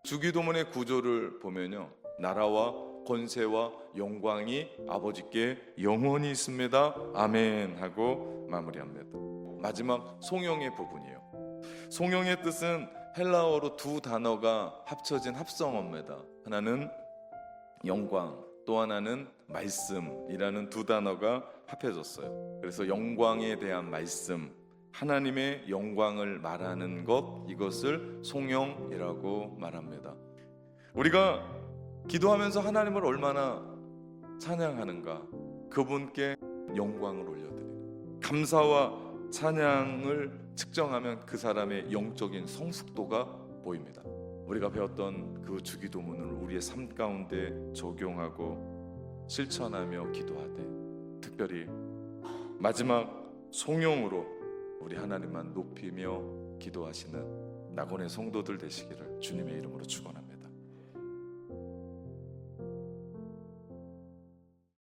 주기도문의 구조를 보면요, 나라와 권세와 영광이 아버지께 영원히 있습니다. 아멘 하고 마무리합니다. 마지막 송영의 부분이에요. 송영의 뜻은 헬라어로 두 단어가 합쳐진 합성어입니다. 하나는 영광, 또 하나는 말씀이라는 두 단어가 합해졌어요. 그래서 영광에 대한 말씀, 하나님의 영광을 말하는 것, 이것을 송영이라고 말합니다. 우리가 기도하면서 하나님을 얼마나 찬양하는가, 그분께 영광을 올려드리는, 감사와 찬양을 측정하면 그 사람의 영적인 성숙도가 보입니다. 우리가 배웠던 그 주기도문을 우리의 삶 가운데 적용하고 실천하며 기도하되, 특별히 마지막 송영으로 우리 하나님만 높이며 기도하시는 낙원의 성도들 되시기를 주님의 이름으로 축원합니다.